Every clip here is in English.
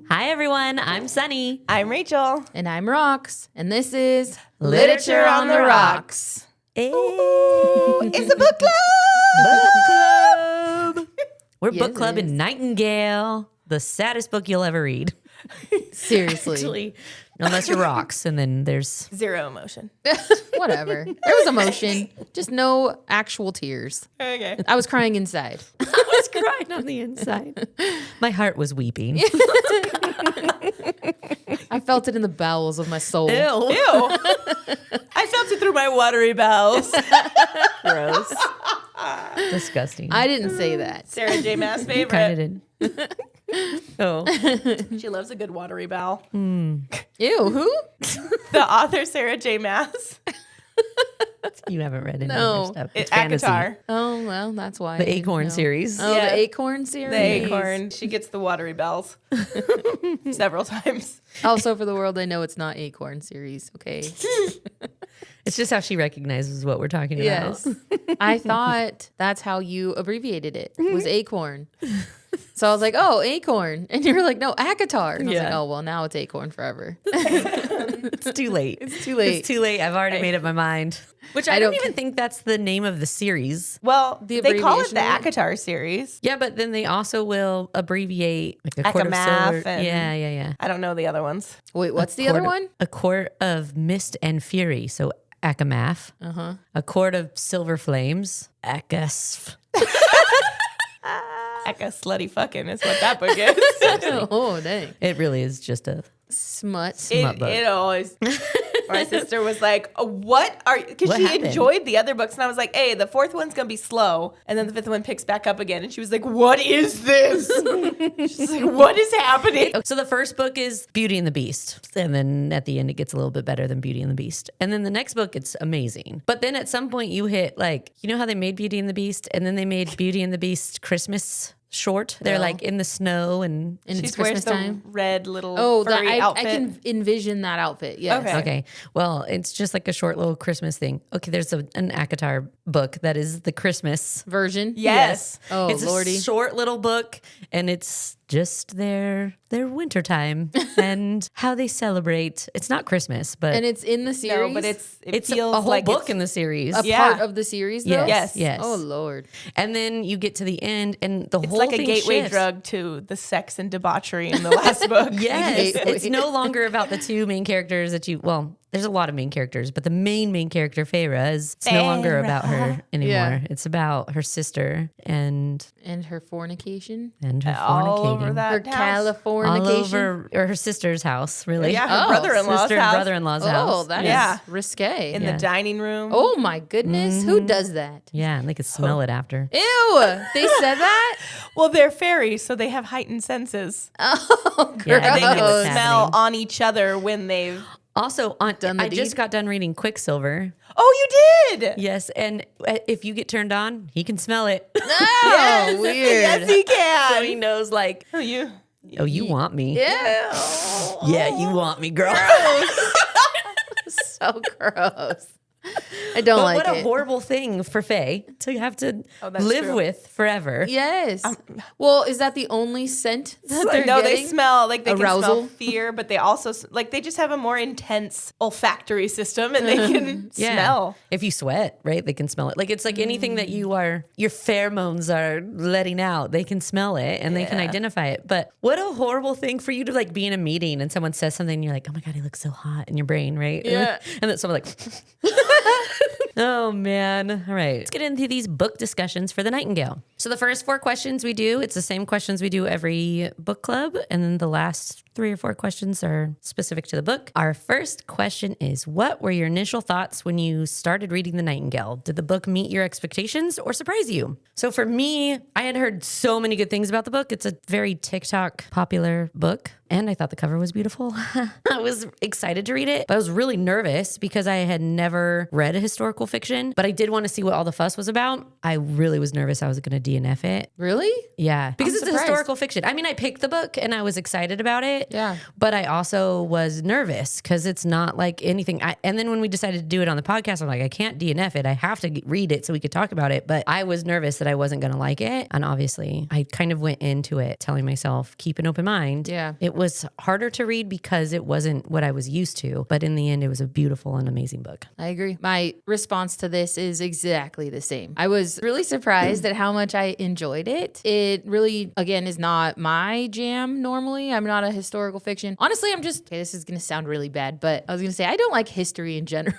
Hi, everyone. I'm Sunny. I'm Rachel. And I'm Rox. And this is Literature on the Rocks. Hey. It's a book club. Book club. We're book club in Nightingale, the saddest book you'll ever read. Seriously. Actually, unless you're Rox, and then there's Zero emotion. Whatever. There was emotion, just no actual tears. Okay. I was crying inside. I was crying on the inside. My heart was weeping. I felt it in the bowels of my soul. Ew. I felt it through my watery bowels. Gross. Disgusting. I didn't say that. Sarah J. Maas' favorite. Kind of did. Oh. She loves a good watery bowel. Ew, who? The author, Sarah J. Maas. You haven't read any No. of her stuff. It's fantasy. ACOTAR. Oh, well, that's why. The Acorn series. Oh, Yeah. the Acorn series. The acorn. She gets the watery bells several times. Also, for the world, I know it's not Acorn series, okay? It's just how she recognizes what we're talking about. Yes. I thought that's how you abbreviated it, was Acorn. So I was like, oh, Acorn. And you were like, no, ACOTAR. And I was like, Yeah. oh, well, now it's Acorn forever. It's too late. It's too late. It's too late. I've already made up my mind. Which I don't even think that's the name of the series. Well, The they call it the abbreviation of ACOTAR series. Yeah, but then they also will abbreviate like a quart of Acamath silver. and- Yeah. I don't know the other ones. Wait, what's the other Quart- one? A quart of mist and fury. So Acamath. Uh-huh. A quart of silver flames. Acasf. Eka slutty fucking is what that book is. Oh, dang. It really is just a Smut. smut book. It always. My sister was like, "What are?" Because What she happened? enjoyed the other books, and I was like, "Hey, the fourth one's gonna be slow," and then the fifth one picks back up again, and she was like, "What is this?" She's like, "What is happening?" So the first book is Beauty and the Beast. And then at the end, it gets a little bit better than Beauty and the Beast. And then the next book, it's amazing. But then at some point you hit like, you know how they made Beauty and the Beast? And then they made Beauty and the Beast Christmas short. They're like in the snow and And She it's wears Christmas the time. red little Oh, furry outfit. I can envision that outfit. Yes. Okay. okay. Well, it's just like a short little Christmas thing. Okay, there's an ACOTAR book that is the Christmas. Version. Yes. Oh, it's Lordy. a short little book, and it's just their wintertime and how they celebrate. It's not Christmas, but And it's in the series. No, but it it's feels a whole like book it's, in the series. a Yeah. part of the series, though? Yes, Yes. Oh, Lord. And then you get to the end, and the It's whole like a thing gateway shifts. drug to the sex and debauchery in the last book. Yes, Gateway. it's no longer about the two main characters that you. Well, there's a lot of main characters, but the main character, Feyre, it's no longer about her anymore. Yeah. It's about her sister and And her fornication. her All over fornicating. that Her house. all Californication. over, or her sister's house, really. Yeah, her brother-in-law's sister house. and brother-in-law's Oh, house. that is Yeah. risque. In Yeah. the dining room. Oh, my goodness. Who does that? Yeah, and they could smell it after. Ew. They said that? Well, they're fairies, so they have heightened senses. Oh, Yeah, And they know can what's smell happening. on each other when they've. Also, Done the I just deed? got done reading Quicksilver. Oh, you did? Yes, and if you get turned on, he can smell it. Oh, weird. Yes, he can. So he knows, like, Oh, you. oh, you want me? Yeah. Yeah, you want me, girl. So gross. I don't But like what a it. horrible thing for Faye to have to that's live true. with forever. Yes. Well, is that the only scent that they're No, getting? they smell like they can Arousal? smell fear, but they also like they just have a more intense olfactory system, and they can Yeah. smell. If you sweat, right, they can smell it. Like it's like anything that your pheromones are letting out, they can smell it and they can identify it. But what a horrible thing for you to like be in a meeting and someone says something and you're like, oh my God, he looks so hot in your brain, right? Yeah. And then someone like, oh man. All right. Let's get into these book discussions for the Nightingale. So the first 4 questions we do, it's the same questions we do every book club. And then the last 3 or 4 questions are specific to the book. Our first question is, what were your initial thoughts when you started reading The Nightingale? Did the book meet your expectations or surprise you? So for me, I had heard so many good things about the book. It's a very TikTok popular book. And I thought the cover was beautiful. I was excited to read it, but I was really nervous because I had never read a historical fiction, but I did want to see what all the fuss was about. I really was nervous I was going to DNF it. Really? Yeah, because it's surprised. a historical fiction. I mean, I picked the book and I was excited about it. it. Yeah. But I also was nervous because it's not like anything. And then when we decided to do it on the podcast, I'm like, I can't DNF it. I have to read it so we could talk about it. But I was nervous that I wasn't going to like it. And obviously, I kind of went into it telling myself, keep an open mind. Yeah. It was harder to read because it wasn't what I was used to. But in the end, it was a beautiful and amazing book. I agree. My response to this is exactly the same. I was really surprised at how much I enjoyed it. It really, again, is not my jam normally. I'm not a historical fiction. Honestly, I'm just, okay, this is going to sound really bad, but I was going to say, I don't like history in general.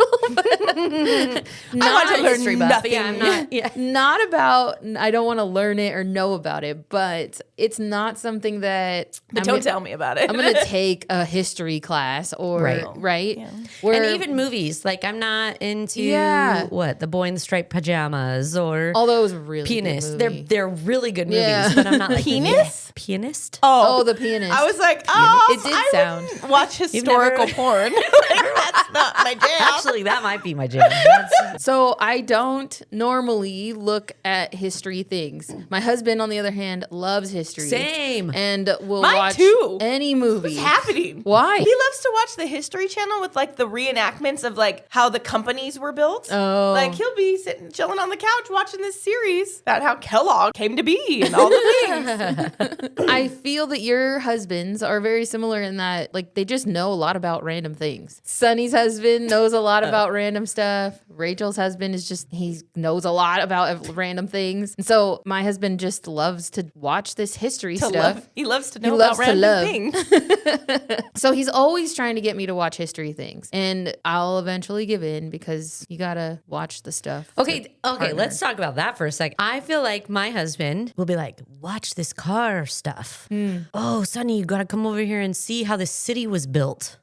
I want to learn history buff, nothing. but yeah, I'm not. Yeah. Not about, I don't want to learn it or know about it, but it's not something that But don't tell me about it. I'm going to take a history class or, right? Yeah. Where, And even movies, like I'm not into Yeah. what The Boy in the Striped Pajamas or although it was a really Pianist. good movie. They're really good movies, Yeah. but I'm not like Pianist? yeah. Pianist. Oh, The Pianist. I was like, It did I sound- wouldn't watch historical never- porn. Like, that's not my jam. Actually, that might be my jam. That's- So I don't normally look at history things. My husband, on the other hand, loves history. Same. And will Mine watch too. any movie. What's happening? Why? He loves to watch the History Channel with like the reenactments of like how the companies were built. Oh. Like he'll be sitting chilling on the couch watching this series about how Kellogg came to be and all the things. I feel that your husbands are very similar in that, like, they just know a lot about random things. Sunny's husband knows a lot about random stuff. Rachel's husband is just, he knows a lot about random things. And so my husband just loves to watch this history stuff. He loves to know He about loves to random love. things. So he's always trying to get me to watch history things. And I'll eventually give in because you gotta watch the stuff. Okay, partner. let's talk about that for a sec. I feel like my husband will be like, watch this car stuff. Oh, Sonny, you gotta come over here and see how this city was built.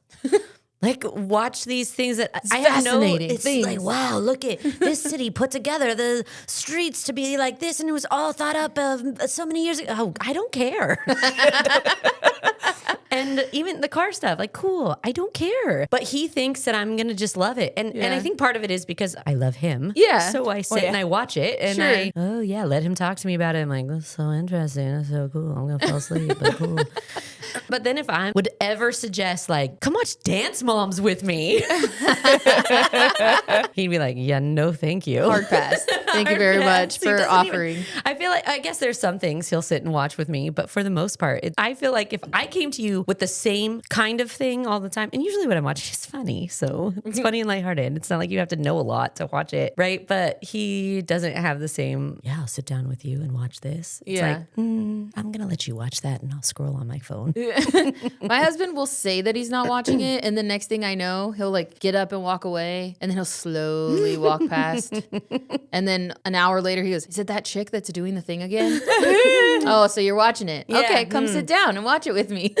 Like, watch these things that I have no. fascinating It's things. like, wow, look at this city put together the streets to be like this, and it was all thought up of so many years ago. Oh, I don't care. And even the car stuff, like, cool, I don't care. But he thinks that I'm gonna just love it, and I think part of it is because I love him. Yeah. So I sit and I watch it, and Sure. let him talk to me about it. I'm like, that's so interesting. That's so cool. I'm gonna fall asleep, but cool. But then if I would ever suggest, like, come watch Dance Moms with me, he'd be like, yeah, no, thank you. Hard pass. Thank you very much He for doesn't offering. I feel like, I guess there's some things he'll sit and watch with me, but for the most part, I feel like if I came to you with the same kind of thing all the time, and usually what I'm watching is funny, so it's funny and lighthearted. It's not like you have to know a lot to watch it, right? But he doesn't have the same, I'll sit down with you and watch this. It's like, I'm going to let you watch that and I'll scroll on my phone. My husband will say that he's not watching it, and the next thing I know, he'll like get up and walk away, and then he'll slowly walk past. And then an hour later, he goes, "Is it that chick that's doing the thing again?" Oh, so you're watching it? Yeah. Okay, come sit down and watch it with me.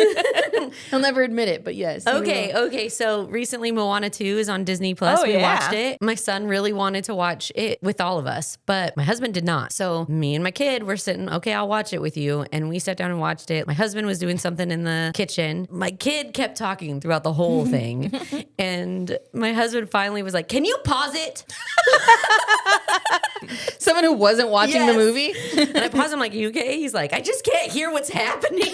He'll never admit it, but yes. he will. Okay. So recently, Moana 2 is on Disney Plus. Oh, We yeah. watched it. My son really wanted to watch it with all of us, but my husband did not. So me and my kid were sitting, okay, I'll watch it with you. And we sat down and watched it. My husband was doing something in the kitchen. My kid kept talking throughout the whole thing. And my husband finally was like, can you pause it? Someone who wasn't watching the Yes. movie. And I paused him like, you okay? He's like, I just can't hear what's happening.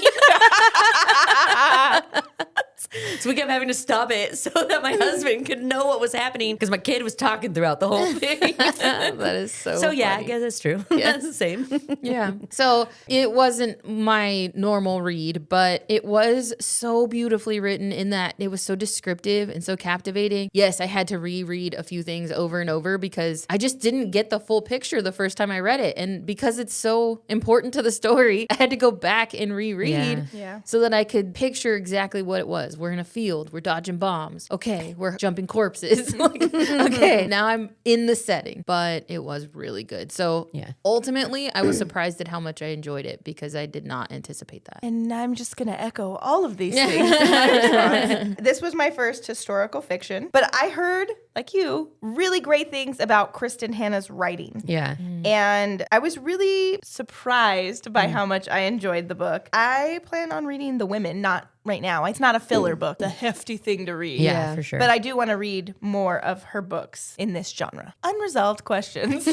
So we kept having to stop it so that my husband could know what was happening because my kid was talking throughout the whole thing. That is so Yeah, I funny. guess that's true. That's the same. Yeah. So it wasn't my normal read, but it was so beautifully written in that it was so descriptive and so captivating. Yes, I had to reread a few things over and over because I just didn't get the full picture the first time I read it. And because it's so important to the story, I had to go back and reread Yeah. so that I could picture exactly what it was. We're in a field. We're dodging bombs. Okay, we're jumping corpses. Like, okay, now I'm in the setting. But it was really good. So Yeah. ultimately, I was surprised at how much I enjoyed it because I did not anticipate that. And I'm just going to echo all of these things. in my response. This was my first historical fiction, but I heard, like you, really great things about Kristin Hannah's writing. Yeah. And I was really surprised by how much I enjoyed the book. I plan on reading The Women, not right now. It's not a filler book, the hefty thing to read. Yeah, for sure. But I do want to read more of her books in this genre. Unresolved questions.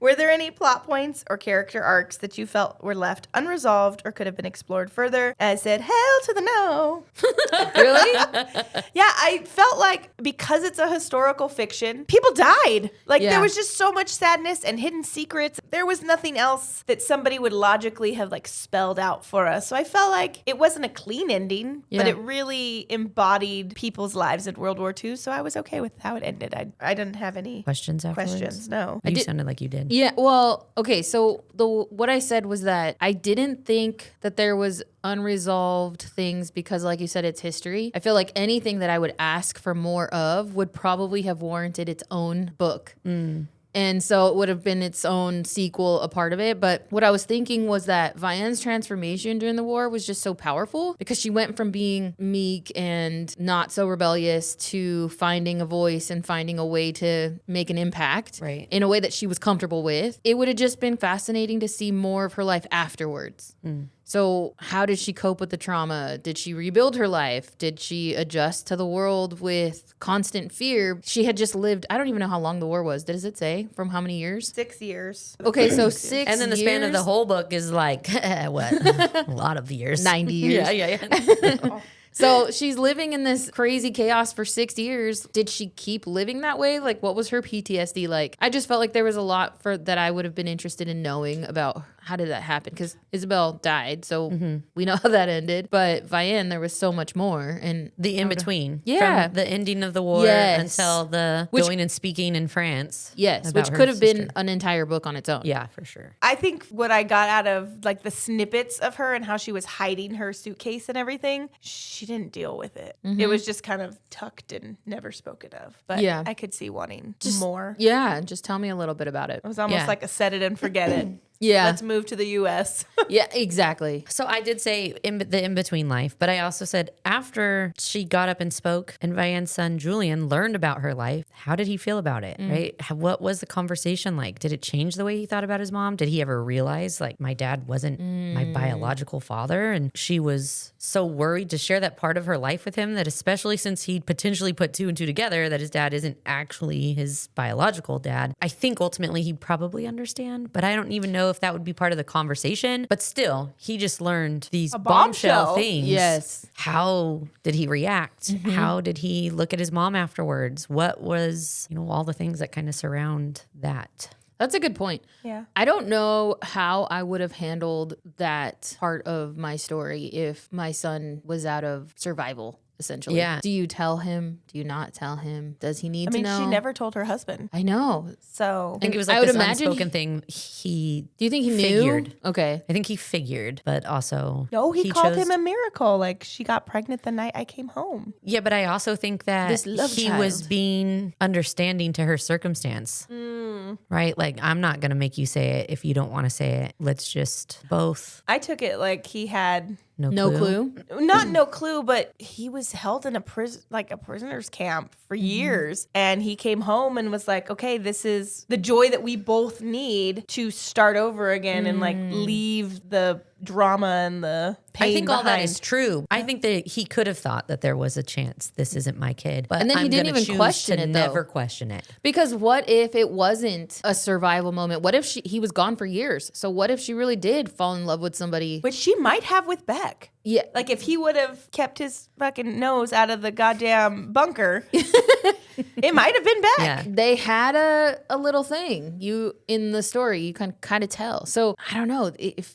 Were there any plot points or character arcs that you felt were left unresolved or could have been explored further? And I said, hell to the no. Really? Yeah, I felt like because it's a historical fiction, people died. Like Yeah. there was just so much sadness and hidden secrets. There was nothing else that somebody would logically have like spelled out for us. So I felt like it wasn't a clean ending, but Yeah. it really embodied people's lives in World War II. So I was okay with how it ended. I didn't have any Questions afterwards? questions. No. You sounded like you did. Yeah, well, okay, so what I said was that I didn't think that there was unresolved things because, like you said, it's history. I feel like anything that I would ask for more of would probably have warranted its own book. And so it would have been its own sequel, a part of it. But what I was thinking was that Vianne's transformation during the war was just so powerful because she went from being meek and not so rebellious to finding a voice and finding a way to make an impact in a way that she was comfortable with. It would have just been fascinating to see more of her life afterwards. So how did she cope with the trauma? Did she rebuild her life? Did she adjust to the world with constant fear? She had just lived, I don't even know how long the war was. Does it say from how many years? 6 years. Okay, so 6 years. And then the span of the whole book is like, what? A lot of years. 90 years. Yeah. So she's living in this crazy chaos for 6 years. Did she keep living that way? Like, what was her PTSD like? I just felt like there was a lot that I would have been interested in knowing about. How did that happen? Because Isabelle died, so we know how that ended. But Vianne, there was so much more. And The in-between. Yeah. From the ending of the war Yes. until the going and speaking in France. yes, about which her could have been sister. an entire book on its own. Yeah, for sure. I think what I got out of like the snippets of her and how she was hiding her suitcase and everything, she didn't deal with it. It was just kind of tucked and never spoken of. But Yeah. I could see wanting more. Yeah, just tell me a little bit about it. It was almost Yeah. like a set it and forget it. Yeah. Let's move to the U.S. Yeah, exactly. So I did say the in-between life, but I also said after she got up and spoke and Vianne's son Julian learned about her life, how did he feel about it, right? What was the conversation like? Did it change the way he thought about his mom? Did he ever realize like my dad wasn't my biological father? And she was so worried to share that part of her life with him that especially since he'd potentially put 2 and 2 together that his dad isn't actually his biological dad. I think ultimately he'd probably understand, but I don't even know if that would be part of the conversation. But still, he just learned these bombshell bombshell. things. Yes. How did he react? How did he look at his mom afterwards? What was, all the things that kind of surround that? That's a good point. Yeah. I don't know how I would have handled that part of my story if my son was out of survival, essentially. Yeah. Do you tell him? Do you not tell him? Does he need I mean, to know? she never told her husband. I know. So I think it was I like would this imagine unspoken thing. He Do you think he figured. knew? Okay. I think he figured, but also no, he called chose- him a miracle. Like she got pregnant the night I came home. Yeah, but I also think that This love he child. was being understanding to her circumstance, right? Like, I'm not going to make you say it if you don't want to say it. Let's just both I took it like he had No clue. not no clue, but he was held in a prison, like a prisoner's camp for years. And he came home and was like, okay, this is the joy that we both need to start over again and like leave the drama and the pain I think all that behind. is true. I think that he could have thought that there was a chance this isn't my kid, but And then he I'm didn't gonna even choose question to it, though. never question it. Because what if it wasn't a survival moment? What if he was gone for years? So what if she really did fall in love with somebody? Which she might have with Beck. Yeah. Like if he would have kept his fucking nose out of the goddamn bunker, it might have been Beck. Yeah. They had a little thing. You in the story, you can kind of tell. So I don't know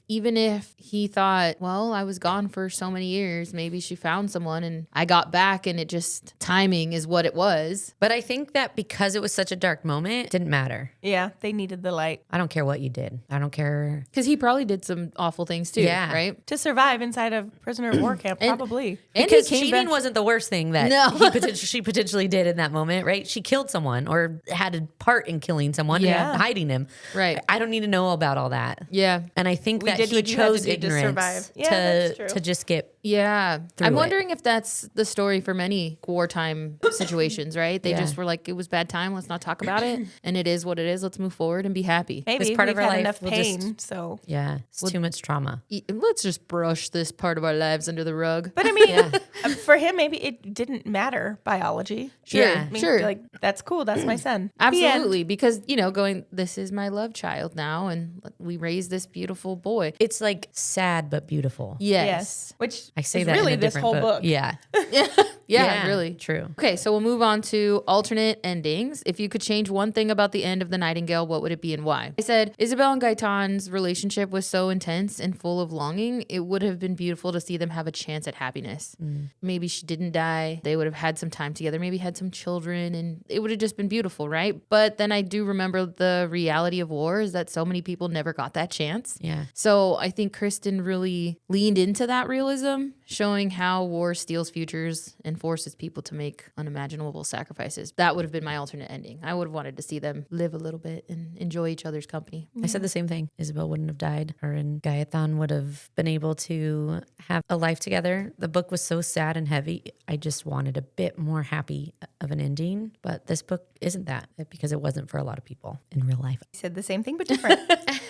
even if he thought, well, I was gone for so many years, maybe she found someone and I got back, and it just timing is what it was. But I think that because it was such a dark moment, it didn't matter. Yeah, they needed the light I don't care what you did. I don't care. Because he probably did some awful things too. Yeah. Right. to survive inside of prisoner of war camp. Probably. And Because he came cheating back- wasn't the worst thing that No. she potentially did in that moment, right? She killed someone or had a part in killing someone Yeah. and hiding him. Right. I don't need to know about all that. Yeah. And I think We that did he what you had to chose do to ignorance survive. Yeah, that's true. to just get Yeah. through I'm it. wondering if that's the story for many wartime situations, right? They Yeah. just were like, it was bad time. Let's not talk about it. And it is what it is. Let's move forward and be happy. Maybe part we've of our had life, enough we'll pain, just- so. Yeah, it's too much trauma. Let's just brush this part of our lives under the rug. But I mean, for him, maybe it didn't matter biology. Sure, Yeah. I mean, sure. like, that's cool. That's my son. The end. Absolutely. Because, this is my love child now. And we raised this beautiful boy. It's like sad but beautiful. Yes. Which I say is that really in a this different whole book. Yeah. Yeah, really. True. Okay, so we'll move on to alternate endings. If you could change one thing about the end of The Nightingale, what would it be and why? I said, Isabelle and Gaetan's relationship was so intense and full of longing, it would have been beautiful to see them have a chance at happiness. Maybe she didn't die. They would have had some time together, maybe had some children, and it would have just been beautiful, right? But then I do remember the reality of war is that so many people never got that chance. Yeah. So I think Kristin really leaned into that realism, showing how war steals futures and forces people to make unimaginable sacrifices. That would have been my alternate ending. I would have wanted to see them live a little bit and enjoy each other's company. I said the same thing. Isabel wouldn't have died. Her and Gaetan would have been able to have a life together. The book was so sad and heavy. I just wanted a bit more happy of an ending. But this book isn't that because it wasn't for a lot of people in real life. I said the same thing, but different.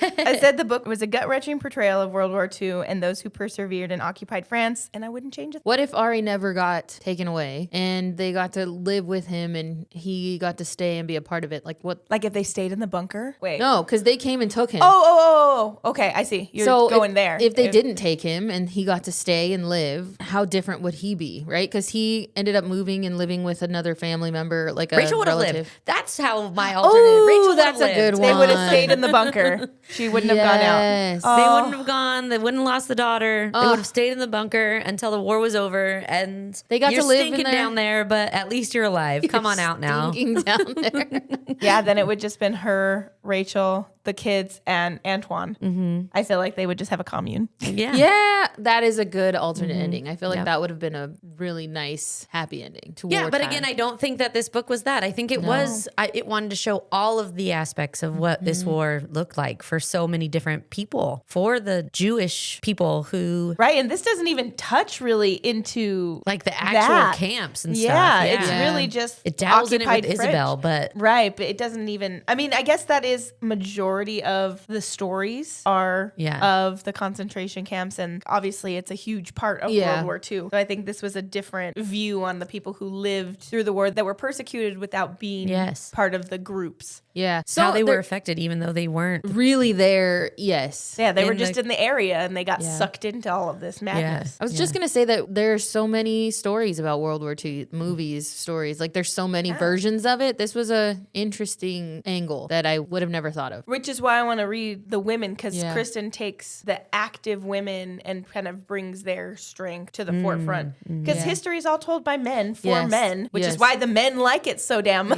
I said the book was a gut-wrenching portrayal of World War II and those who persevered in occupied France, and I wouldn't change it. What if Ari never got taken away and they got to live with him and he got to stay and be a part of it? Like what? Like if they stayed in the bunker? Wait. No, because they came and took him. Oh. Okay, I see. You're going there. If they didn't take him and he got to stay and live, how different would he be, right? Because he ended up moving and living with another family member, like a Rachel would have relative. lived. That's how my alternate. Rachel would that's have a good lived. They would have one. stayed in the bunker. She wouldn't have gone out. Yes. They wouldn't have gone. They wouldn't have lost the daughter. They would have stayed in the bunker until the war was over. And They got you're to live in stinking there. down there, but at least you're alive. Come on out now. Stinking down there. Yeah, then it would just been her, Rachel, the kids, and Antoine. Mm-hmm. I feel like they would just have a commune. Yeah. Yeah, that is a good alternate ending. I feel like Yep. that would have been a really nice, happy ending to Yeah, but wartime. again, I don't think that this book was that. I think it was, it wanted to show all of the aspects of what this war looked like for so many different people, for the Jewish people who, Right, and this doesn't even touch really into like the actual camps and stuff. Yeah, Yeah. it's really just It dabbles in it occupied with French. Isabel, but Right, but it doesn't even, I mean, I guess that is majority of the stories are of the concentration camps, and obviously it's a huge part of World War II. So I think this was a different view on the people who lived through the war that were persecuted without being part of the groups. Yeah. how they were they're affected, even though they weren't. really there, yes. Yeah, they were In just the- in the area and they got sucked into all of this madness. I was just going to say that there's so many stories about World War II, movies, stories. Like there's so many versions of it. This was a interesting angle that I would have never thought of. Which is why I want to read the women, because Yeah. Kristin takes the active women and kind of brings their strength to the forefront. Because history is all told by men for Yes. men, which Yes. is why the men like it so damn. So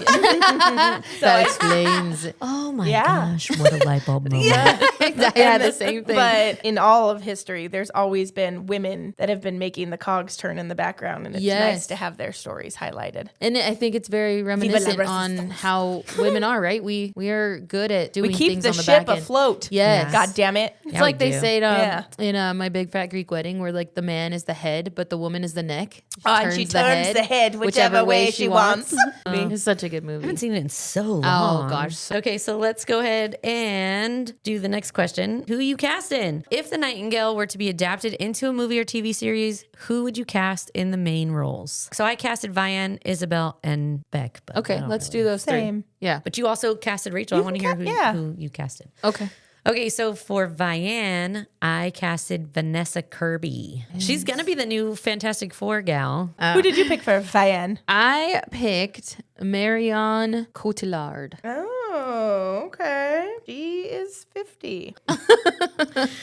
That explains it. Oh my Yeah. gosh, what a light bulb moment. I had the same thing. But in all of history, there's always been women that have been making the cogs turn in the background, and it's Yes. nice to have their stories highlighted. And I think it's very reminiscent on how women are, right? We are good at doing We keep things the on the ship back end. afloat. Yes. God damn it. It's Yeah, like we they do. say it, Yeah. in My Big Fat Greek Wedding, where like the man is the head, but the woman is the neck. And she turns the head whichever way she wants. It's such a good movie. I haven't seen it in so long. Oh, gosh. Okay, so let's go ahead and do the next question. Who you cast in? If The Nightingale were to be adapted into a movie or TV series, who would you cast in the main roles? So I casted Vianne, Isabelle, and Beck. But Okay, let's do those Same. three. Yeah. But you also casted Rachel. I want to hear who you casted. Okay. Okay, so for Vianne, I casted Vanessa Kirby. She's going to be the new Fantastic Four gal. Who did you pick for Vianne? I picked Marion Cotillard. Oh, okay. She is 50.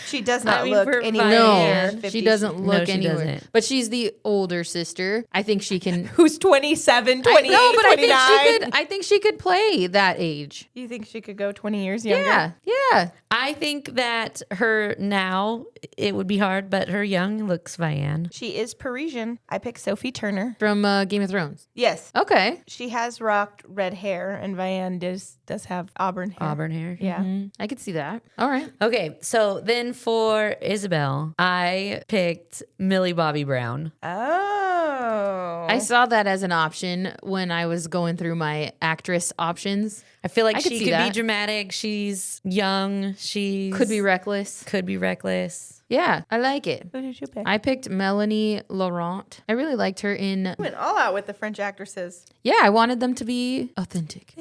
She does not I mean, look for anywhere No, near 50. she doesn't look she anywhere. doesn't. But she's the older sister. I think she can. Who's 27, 28, No, but 29? I think she could play that age. You think she could go 20 years younger? Yeah. I think that her now, it would be hard, but her young looks Vianne. She is Parisian. I picked Sophie Turner. From Game of Thrones. Yes. Okay. She has rocked red hair, and Vianne does does have auburn hair. Auburn hair. Yeah. I could see that. All right. Okay, so then for Isabelle, I picked Millie Bobby Brown. Oh. I saw that as an option when I was going through my actress options. I feel like I could she see could be that. dramatic. She's young. She Could be reckless. Could be reckless. Yeah, I like it. Who did you pick? I picked Melanie Laurent. I really liked her in. Went all out with the French actresses. Yeah, I wanted them to be authentic.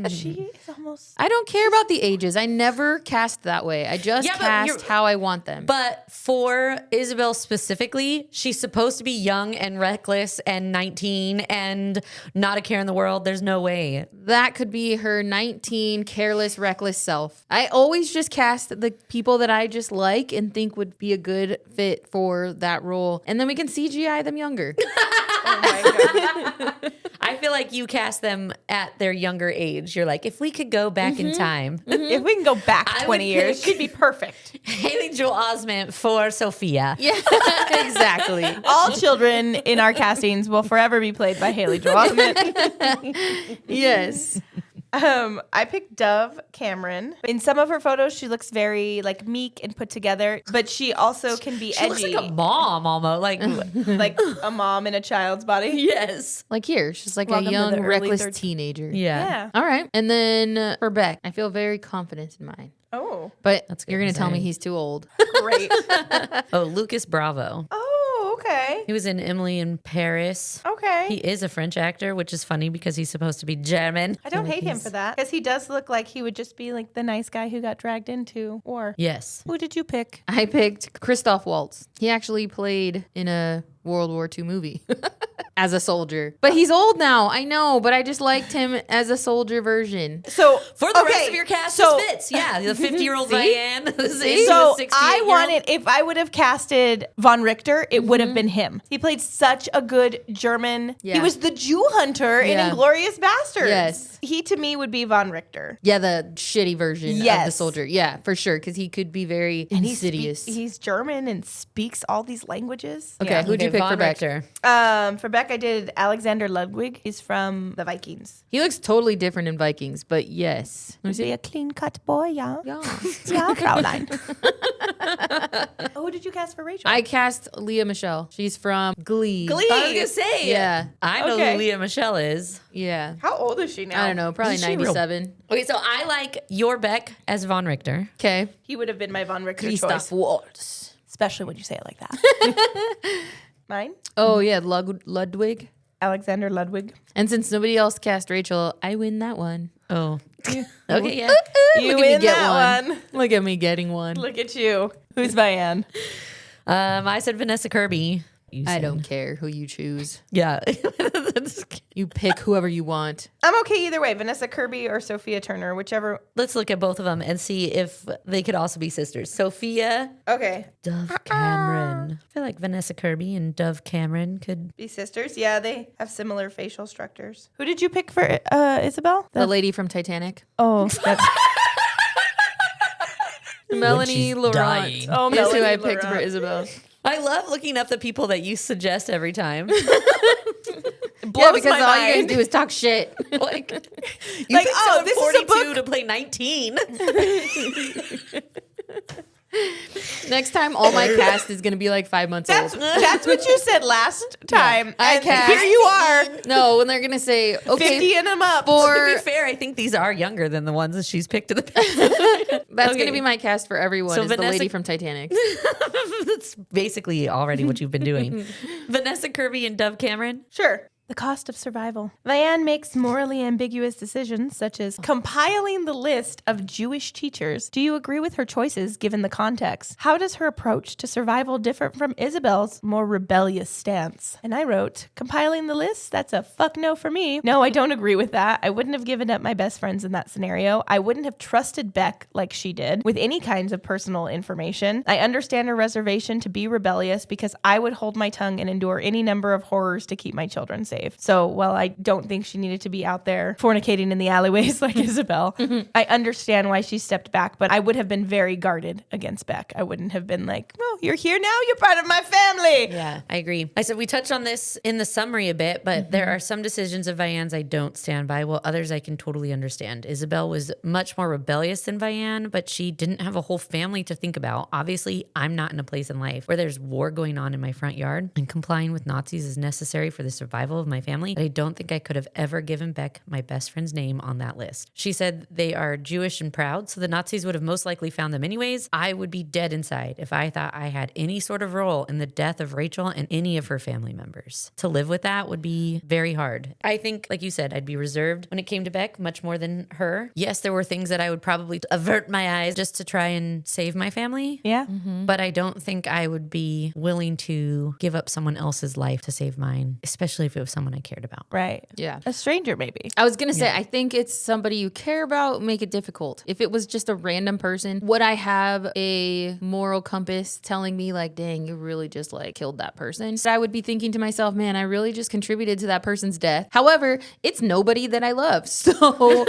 She is almost. I don't care about the ages. I never cast that way. I just Yeah, but cast you're- how I want them. But for Isabelle specifically, she's supposed to be young and reckless and 19 and not a care in the world. There's no way. That could be her 19 careless, reckless self. I always just cast the people that I just like and think would be a good fit for that role. And then we can CGI them younger. Oh my God. I feel like you cast them at their younger age. You're like, if we could go back in time, If we can go back I 20 would years, pick- she'd be perfect. Haley Joel Osment for Sophia. Yeah, exactly. All children in our castings will forever be played by Haley Joel Osment. Yes. I picked Dove Cameron. In some of her photos, she looks very like meek and put together, but she also can be She edgy, looks like a mom almost. Like, like a mom in a child's body. yes. Like here, she's like Welcome a to young, the early reckless 13. teenager. Yeah. Yeah. All right. And then for Beck, I feel very confident in mine. Oh, But That's good you're going to to tell me say. he's too old. great. Oh, Lucas Bravo. Oh, okay. He was in Emily in Paris. Okay. He is a French actor, which is funny because he's supposed to be German. I don't Like hate him he's- for that because he does look like he would just be like the nice guy who got dragged into war. Yes. Who did you pick? I picked Christoph Waltz. He actually played in a World War II movie as a soldier. But he's old now. I know, but I just liked him as a soldier version. So For the rest of your cast, so, this fits. Yeah, the 50-year-old See? Vianne. is So the 68-year-old. I wanted, if I would have casted Von Richter, it would have been him. He played such a good German. He Yeah. was the Jew hunter in Yeah. Inglourious Bastards. Yes. He to me would be Von Richter. Yeah, the shitty version of the Yes. soldier. Yeah, for sure, because he could be very insidious. He's German and speaks all these languages. Okay, who'd you pick Von for Beck? Richter. For Beck, I did Alexander Ludwig. He's from the Vikings. He looks totally different in Vikings, but yes. Let me Be see. a clean cut boy, yeah. Yeah. Yeah, Fraulein. Who did you cast for Rachel? I cast Leah Michelle. She's from Glee. Glee. I was going to say. Yeah. I know Okay. who Leah Michelle is. Yeah. How old is she now? I don't know, probably Isn't she real- 97. Okay, so I like your Beck as Von Richter. Okay. He would have been my Von Richter Christoph choice. Waltz. Especially when you say it like that. Mine? Oh, yeah, Ludwig. Alexander Ludwig. And since nobody else cast Rachel, I win that one. Oh. Okay, yeah. You Look at me win get that one. Look at me getting one. Look at you. Who's Vianne? I said Vanessa Kirby. You I said- don't care who you choose. Yeah. You pick whoever you want. I'm okay either way. Vanessa Kirby or Sophia Turner, whichever. Let's look at both of them and see if they could also be sisters. Sophia, Okay. Dove Cameron. I feel like Vanessa Kirby and Dove Cameron could. Be sisters. Yeah, they have similar facial structures. Who did you pick for Isabel? The lady from Titanic. Oh, that's Melanie she's Laurent. dying. Oh, Is who Melanie I picked for Laurent. Isabel. I love looking up the people that you suggest every time. Yeah, because my all you guys mind. do is talk shit. Like, you Like, picked oh, someone this is a 42 book. to play 19. Next time, all my cast is going to be like 5 months that's old. what you said last time. I And cast- here you are, No, when they're going to say, 50 okay, and them up. for To be fair, I think these are younger than the ones that she's picked in the past. that's Okay. going to be my cast for everyone. So is the Vanessa- lady from Titanic. That's basically already what you've been doing. Vanessa Kirby and Dove Cameron. Sure. The cost of survival. Vianne makes morally ambiguous decisions, such as compiling the list of Jewish teachers. Do you agree with her choices given the context? How does her approach to survival differ from Isabel's more rebellious stance? And I wrote, compiling the list? That's a fuck no for me. No, I don't agree with that. I wouldn't have given up my best friends in that scenario. I wouldn't have trusted Beck like she did with any kinds of personal information. I understand her reservation to be rebellious because I would hold my tongue and endure any number of horrors to keep my children safe. save. So while I don't think she needed to be out there fornicating in the alleyways like Isabelle, I understand why she stepped back, but I would have been very guarded against Beck. I wouldn't have been like, oh, you're here now? You're part of my family. Yeah, I agree. I said we touched on this in the summary a bit, but there are some decisions of Vianne's I don't stand by, while others I can totally understand. Isabelle was much more rebellious than Vianne, but she didn't have a whole family to think about. Obviously, I'm not in a place in life where there's war going on in my front yard, and complying with Nazis is necessary for the survival of my family, but I don't think I could have ever given Beck my best friend's name on that list. She said they are Jewish and proud, so the Nazis would have most likely found them anyways. I would be dead inside if I thought I had any sort of role in the death of Rachel and any of her family members. To live with that would be very hard. I think, like you said, I'd be reserved when it came to Beck, much more than her. Yes, there were things that I would probably avert my eyes just to try and save my family. Yeah. But I don't think I would be willing to give up someone else's life to save mine, especially if it was someone I cared about. Right. Yeah. A stranger, maybe. I was going to say, I think it's somebody you care about, make it difficult. If it was just a random person, would I have a moral compass telling me like, dang, you really just like killed that person? So I would be thinking to myself, man, I really just contributed to that person's death. However, it's nobody that I love. So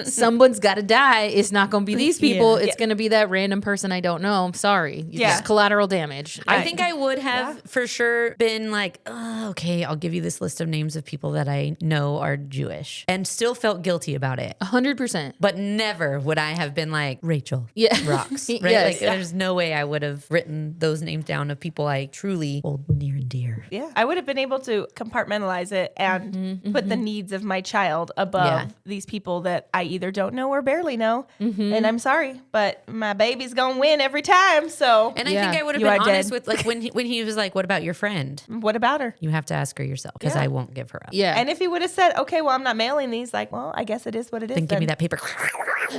someone's got to die. It's not going to be these people. It's going to be that random person I don't know. I'm sorry. It's collateral damage. I think I would have for sure been like, oh, okay, I'll give you this list of names of people that I know are Jewish, and still felt guilty about it. 100%. But never would I have been like, Rachel rocks, right? Yes. There's no way I would have written those names down of people I truly hold near and dear. Yeah. I would have been able to compartmentalize it and put the needs of my child above these people that I either don't know or barely know. And I'm sorry, but my baby's going to win every time. So, And I think I would have You been are honest dead. with like when he was like, what about your friend? what about her? You have to ask her yourself because I won't give her up. Yeah. And if he would have said, okay, well, I'm not mailing these, like, well, I guess it is what it is. Then give me that paper,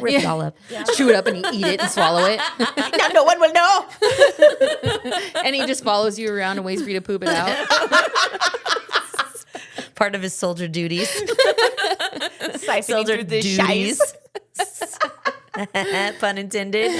rip it all up. Chew it up and eat it and swallow it. Now no one will know. And he just follows you around and waits for you to poop it out. Part of his soldier duties. Siphoning Soldier through the duties. shies. Pun intended.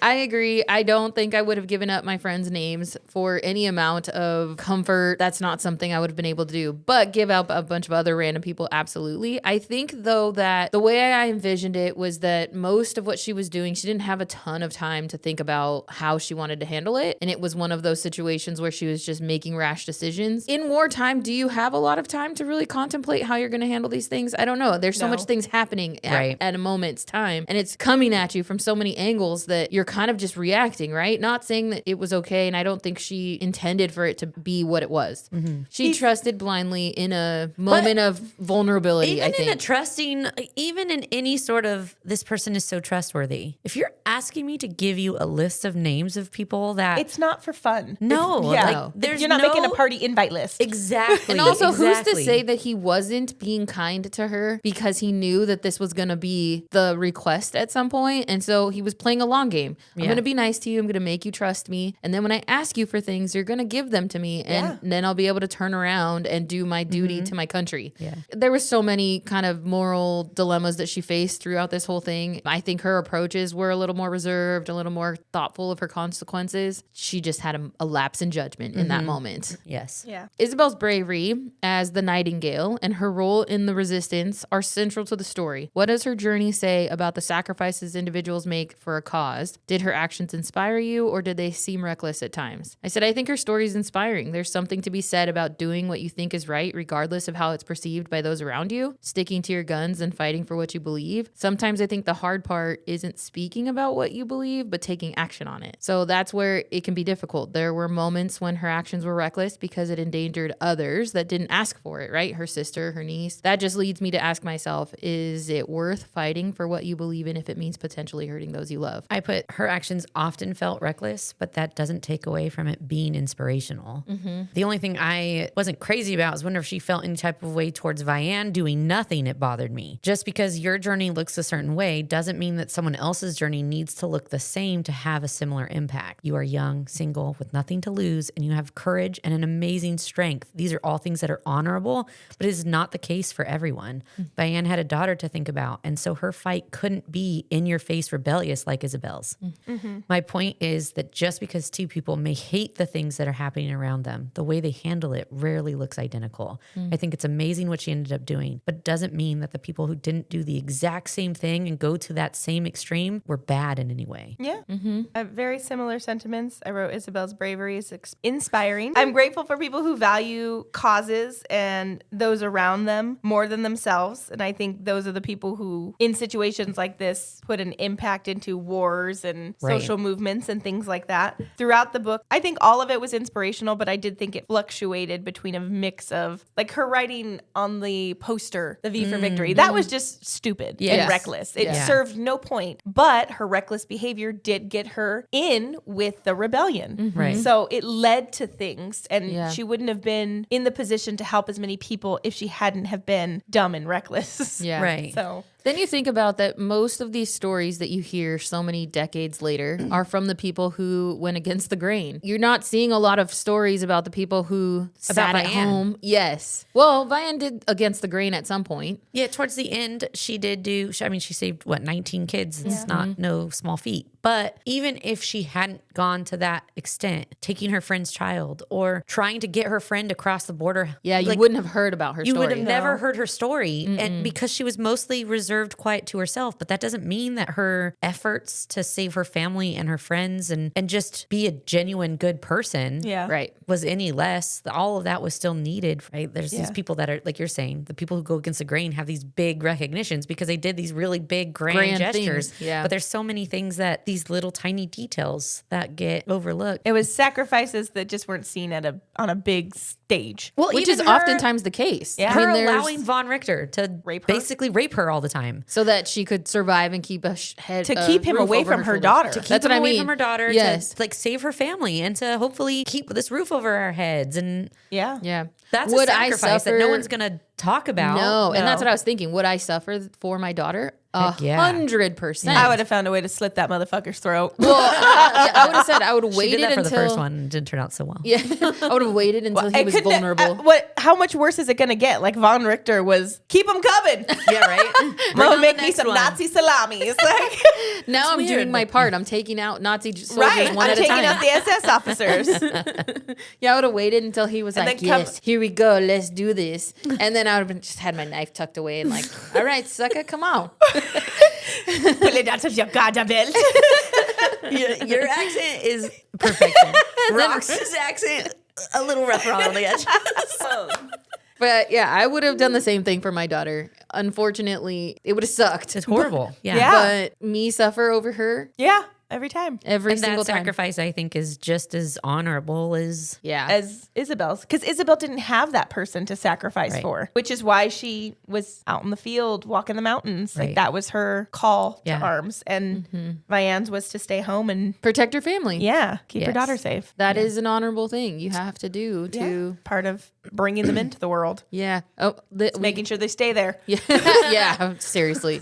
I agree. I don't think I would have given up my friends' names for any amount of comfort. That's not something I would have been able to do. But give up a bunch of other random people, absolutely. I think, though, that the way I envisioned it was that most of what she was doing, she didn't have a ton of time to think about how she wanted to handle it. And it was one of those situations where she was just making rash decisions. In wartime, do you have a lot of time to really contemplate how you're going to handle these things? I don't know. There's so much things happening at a moment's time, and it's coming at you from so many angles that you're kind of just reacting, right? Not saying that it was okay, and I don't think she intended for it to be what it was. She trusted blindly in a moment of vulnerability, Even I think. in a trusting, even in any sort of, this person is so trustworthy. If you're asking me to give you a list of names of people that... It's not for fun. No. Yeah. Like, there's You're not making a party invite list. Exactly. And also, who's to say that he wasn't being kind to her because he knew that this was going to be the request at some point, and so he was playing a long game. I'm going to be nice to you. I'm going to make you trust me, and then when I ask you for things, you're going to give them to me, and then I'll be able to turn around and do my duty to my country. There were so many kind of moral dilemmas that she faced throughout this whole thing. I think her approaches were a little more reserved, a little more thoughtful of her consequences. She just had a lapse in judgment in that moment. Yes. Yeah. Isabelle's bravery as the Nightingale and her role in the resistance are central to the story. What does her journey say about the sacrifices individuals make for a cause? Did her actions inspire you, or did they seem reckless at times? I said, I think her story is inspiring. There's something to be said about doing what you think is right, regardless of how it's perceived by those around you, sticking to your guns and fighting for what you believe. Sometimes I think the hard part isn't speaking about what you believe, but taking action on it. So that's where it can be difficult. There were moments when her actions were reckless because it endangered others that didn't ask for it, right? Her sister, her niece. That just leads me to ask myself, is it worth fighting for what you believe in if it means potentially hurting those you love? I put her actions often felt reckless, but that doesn't take away from it being inspirational. The only thing I wasn't crazy about is wonder if she felt any type of way towards Vianne doing nothing. It bothered me. Just because your journey looks a certain way doesn't mean that someone else's journey needs to look the same to have a similar impact. You are young, single, with nothing to lose, and you have courage and an amazing strength. These are all things that are honorable, but it is not the case for everyone. Vianne had a daughter to think about about. And so her fight couldn't be in your face rebellious like Isabelle's. My point is that just because two people may hate the things that are happening around them, the way they handle it rarely looks identical. I think it's amazing what she ended up doing, but it doesn't mean that the people who didn't do the exact same thing and go to that same extreme were bad in any way. Yeah. Very similar sentiments. I wrote Isabelle's bravery is inspiring. I'm grateful for people who value causes and those around them more than themselves. And I think those are the people who, in situations like this, put an impact into wars and social movements and things like that. Throughout the book, I think all of it was inspirational, but I did think it fluctuated between a mix of, like, her writing on the poster, the V for Victory. That was just stupid and reckless. It served no point, but her reckless behavior did get her in with the rebellion. Right. So it led to things, and she wouldn't have been in the position to help as many people if she hadn't have been dumb and reckless. Yeah. Right. So Then you think about that most of these stories that you hear so many decades later are from the people who went against the grain. You're not seeing a lot of stories about the people who sat at Vianne. home. Yes. Well, Vianne did against the grain at some point. Yeah, towards the end, she did do, I mean, she saved, 19 kids? It's not no small feat. But even if she hadn't gone to that extent, taking her friend's child or trying to get her friend across the border. Yeah, you wouldn't have heard about her You story. would have never heard her story. And because she was mostly reserved, quiet to herself. But that doesn't mean that her efforts to save her family and her friends and just be a genuine good person Right. was any less. All of that was still needed, right? There's these people that are, like you're saying, the people who go against the grain have these big recognitions because they did these really big grand gestures. things. Yeah. But there's so many things that these little tiny details that get overlooked. it was sacrifices that just weren't seen on a big stage. Well, Which is oftentimes the case. Yeah. her I mean, there's- allowing Von Richter to basically rape her all the time. so that she could survive and keep a head To keep him roof away over from her shoulders. daughter. To keep That's him what I away mean. from her daughter, Yes. to like save her family and to hopefully keep this roof over our heads. And Yeah. Yeah. that's Would a I sacrifice that no suffer- one's going to talk about. No, and that's No. what I was thinking. Would I suffer for my daughter? Heck yeah. 100%. I would have found a way to slit that motherfucker's throat. Well, I would have said I would have She waited did that for until the first one and it didn't turn out so well. Yeah, I would have waited until he It was couldn't- vulnerable. How much worse is it going to get? Like Von Richter was, keep them coming. Yeah, right? I'm going to make me some Nazi salamis. Like, Now I'm weird. doing my part. I'm taking out Nazi soldiers right. one I'm at a taking time. out the SS officers. Yeah, I would have waited until he was And like, then come- yes, here we go, let's do this. And then I would have just had my knife tucked away and like, all right, sucker, come on. Pull it out of your garter belt. Your accent is perfection. Rox's accent, a little rough around the edge. But yeah, I would have done the same thing for my daughter. Unfortunately, it would have sucked. It's horrible. Yeah. Yeah. But me suffer over her Yeah, every time. every And single that time. sacrifice, I think, is just as honorable as Yeah. As Isabel's, because Isabel didn't have that person to sacrifice Right. for, which is why she was out in the field walking the mountains. Right. Like that was her call Yeah. to arms, and Vianne's was to stay home and Protect her family. keep her Yes. daughter safe. That is an honorable thing you have to do to, Part of bringing them into the world, yeah. Oh, making sure they stay there. yeah, yeah, seriously.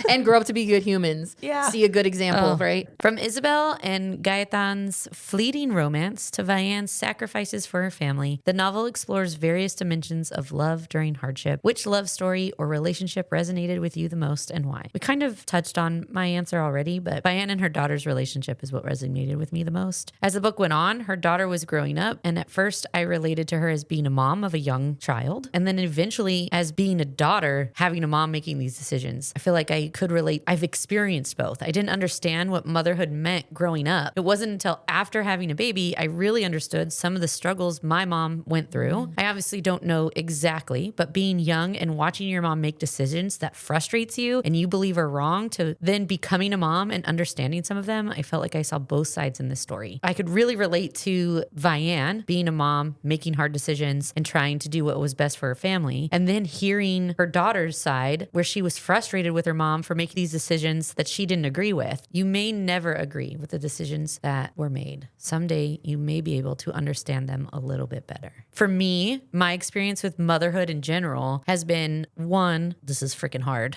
And grow up to be good humans. Yeah. See a good example, right? From Isabelle and Gaetan's fleeting romance to Vianne's sacrifices for her family, the novel explores various dimensions of love during hardship. Which love story or relationship resonated with you the most and why? We kind of touched on my answer already, but Vianne and her daughter's relationship is what resonated with me the most. As the book went on, her daughter was growing up, and at first I related to her as being a mom of a young child, and then eventually as being a daughter, having a mom making these decisions. I feel like I could relate. I've experienced both. I didn't understand what motherhood meant growing up. It wasn't until after having a baby I really understood some of the struggles my mom went through. I obviously don't know exactly, but being young and watching your mom make decisions that frustrates you and you believe are wrong to then becoming a mom and understanding some of them, I felt like I saw both sides in this story. I could really relate to Vianne being a mom, making hard decisions and trying to do what was best for her family, and then hearing her daughter's side where she was frustrated with her mom for making these decisions that she didn't agree with. You may never agree with the decisions that were made. Someday you may be able to understand them a little bit better. For me, my experience with motherhood in general has been, one, this is freaking hard.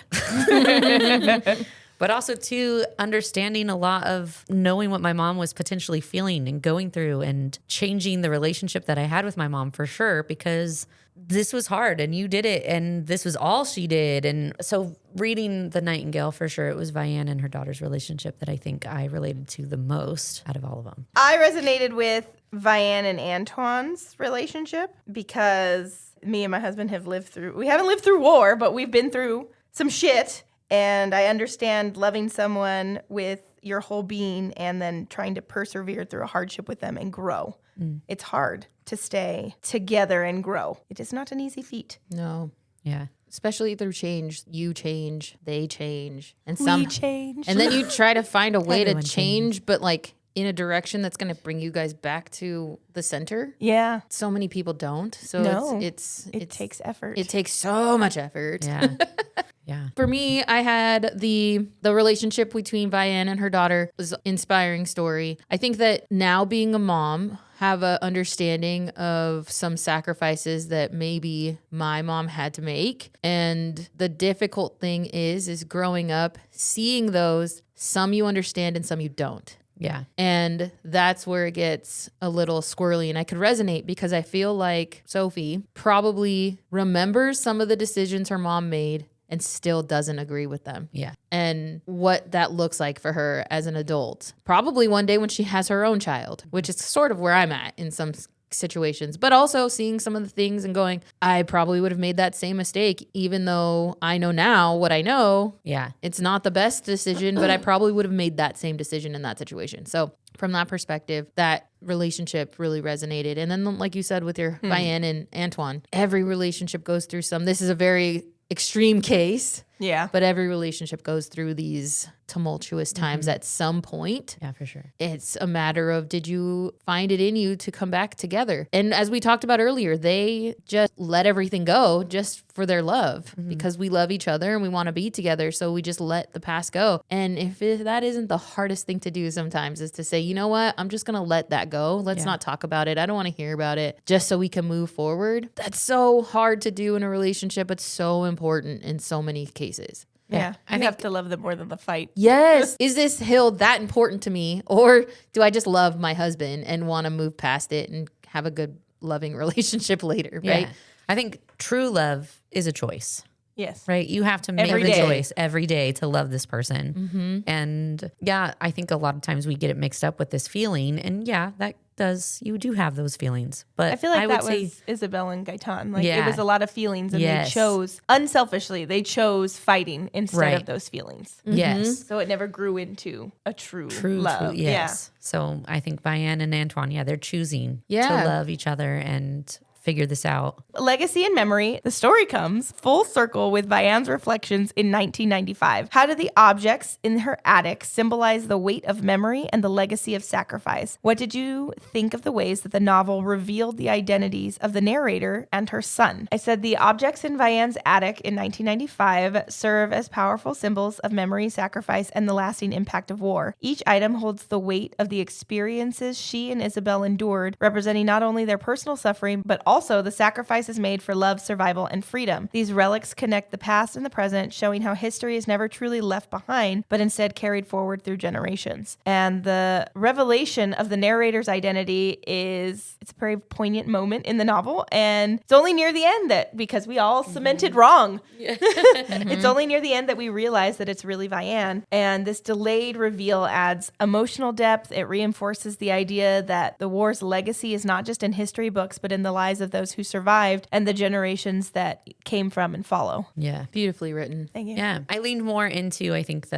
But also, two, understanding a lot of knowing what my mom was potentially feeling and going through and changing the relationship that I had with my mom for sure, because this was hard and you did it and this was all she did. And so reading The Nightingale, for sure, it was Vianne and her daughter's relationship that I think I related to the most out of all of them. I resonated with Vianne and Antoine's relationship because me and my husband we haven't lived through war, but we've been through some shit. And I understand loving someone with your whole being and then trying to persevere through a hardship with them and grow. It's hard to stay together and grow. It is not an easy feat. No. Yeah. Especially through change. You change, they change. And We change. And then you try to find a way to Everyone change, but like in a direction that's going to bring you guys back to the center. Yeah. So many people don't. So No. it takes effort. It takes so much effort. Yeah. Yeah. For me, I had the relationship between Vianne and her daughter was an inspiring story. I think that now being a mom, have a understanding of some sacrifices that maybe my mom had to make. And the difficult thing is growing up, seeing those, some you understand and some you don't. Yeah. And that's where it gets a little squirrely. And I could resonate because I feel like Sophie probably remembers some of the decisions her mom made and still doesn't agree with them. Yeah. And what that looks like for her as an adult. Probably one day when she has her own child, which is sort of where I'm at in some situations, but also seeing some of the things and going, I probably would have made that same mistake, even though I know now what I know. Yeah. It's not the best decision, but I probably would have made that same decision in that situation. So from that perspective, that relationship really resonated. And then, like you said, with your Vianne and Antoine, every relationship goes through some. This is a very extreme case. Yeah. But every relationship goes through these tumultuous times at some point. Yeah, for sure. It's a matter of, did you find it in you to come back together? And as we talked about earlier, they just let everything go just for their love because we love each other and we want to be together. So we just let the past go. And if that isn't the hardest thing to do sometimes, is to say, you know what? I'm just going to let that go. Let's not talk about it. I don't want to hear about it, just so we can move forward. That's so hard to do in a relationship, but so important in so many cases. Yeah. I have to love them more than the fight. Yes. Is this hill that important to me? Or do I just love my husband and want to move past it and have a good, loving relationship later, right? Yeah. I think true love is a choice. Yes. Right. You have to make Every the day. choice every day to love this person. And yeah, I think a lot of times we get it mixed up with this feeling. And yeah, you do have those feelings. But I feel like that would say, was Isabelle and Gaetan. Like Yeah. it was a lot of feelings and Yes. they chose, unselfishly, they chose fighting instead Right. of those feelings. yes. So it never grew into a true True love. yes. So I think Vianne and Antoine, they're choosing to love each other and figure this out. Legacy and memory. The story comes full circle with Vianne's reflections in 1995. How do the objects in her attic symbolize the weight of memory and the legacy of sacrifice? What did you think of the ways that the novel revealed the identities of the narrator and her son? I said the objects in Vianne's attic in 1995 serve as powerful symbols of memory, sacrifice, and the lasting impact of war. Each item holds the weight of the experiences she and Isabelle endured, representing not only their personal suffering, but also the sacrifices made for love, survival, and freedom. These relics connect the past and the present, showing how history is never truly left behind, but instead carried forward through generations. And the revelation of the narrator's identity it's a very poignant moment in the novel. And it's only near the end because we all cemented wrong. It's only near the end that we realize that it's really Vianne. And this delayed reveal adds emotional depth. It reinforces the idea that the war's legacy is not just in history books, but in the lives of those who survived and the generations that came from and follow. Yeah. Beautifully written. Thank you. Yeah. I leaned more into, I think,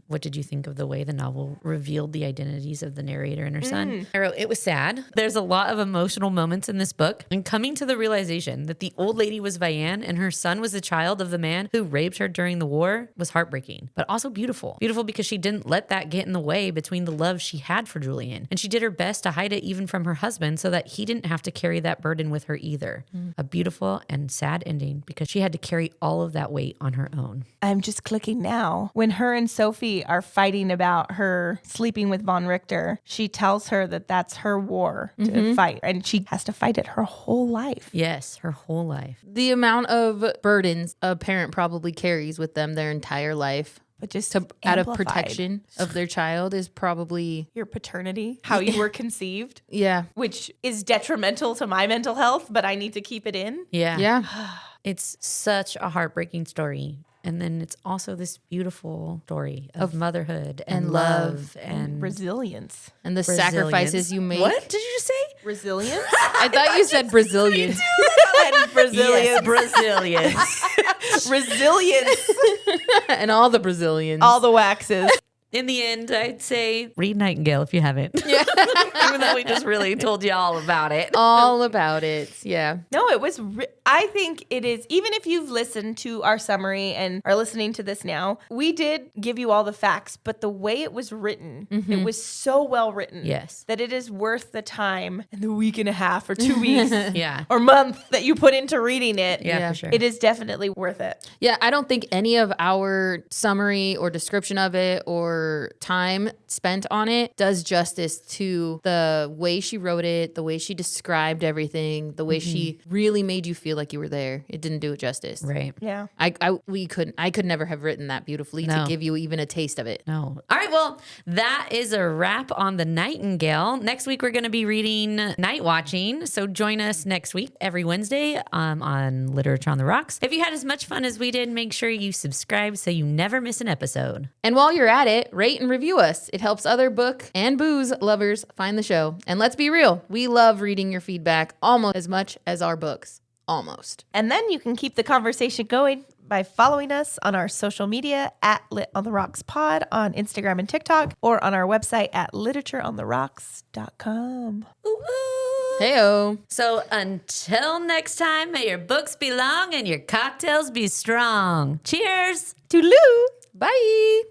what did you think of the way the novel revealed the identities of the narrator and her son? I wrote, it was sad. There's a lot of emotional moments in this book. And coming to the realization that the old lady was Vianne and her son was the child of the man who raped her during the war was heartbreaking, but also beautiful. Beautiful because she didn't let that get in the way between the love she had for Julian. And she did her best to hide it even from her husband so that he didn't have to carry that burden with her either. A beautiful and sad ending because she had to carry all of that weight on her own. I'm just clicking now. When her and Sophie are fighting about her sleeping with Von Richter, she tells her that that's her war to fight, and she has to fight it her whole life. Yes, her whole life. The amount of burdens a parent probably carries with them their entire life but just out of amplified. protection of their child is probably, Your paternity, how you were conceived, yeah. which is detrimental to my mental health, but I need to keep it in. Yeah. Yeah. It's such a heartbreaking story. And then it's also this beautiful story of motherhood and love and Resilience. And the resilience. sacrifices you make. What did you just say? Resilience? I thought you said Brazilian. And Brazilians. Yes, Brazilians. Resilience. And all the Brazilians. All the waxes. In the end, I'd say read Nightingale if you haven't. Yeah. Even though we just really told you all about it. all about it. Yeah. No, it was, I think it is, even if you've listened to our summary and are listening to this now, we did give you all the facts, but the way it was written, it was so well written. Yes. That it is worth the time and the week and a half or 2 weeks Yeah. or month that you put into reading it. Yeah, for sure. It is definitely worth it. Yeah, I don't think any of our summary or description of it or time spent on it does justice to the way she wrote it, the way she described everything, the way she really made you feel like you were there. It didn't do it justice. Right. Yeah. I could never have written that beautifully No. to give you even a taste of it. No. All right. Well, that is a wrap on the Nightingale. Next week, we're going to be reading Night Watching. So join us next week, every Wednesday on Literature on the Rocks. If you had as much fun as we did, make sure you subscribe so you never miss an episode. And while you're at it, rate and review us. It helps other book and booze lovers find the show. And let's be real, we love reading your feedback almost as much as our books. Almost. And then you can keep the conversation going by following us on our social media at Lit on the Rocks Pod on Instagram and TikTok, or on our website at literatureontherocks.com. Heyo. So until next time, may your books be long and your cocktails be strong. Cheers. Toodaloo. Bye.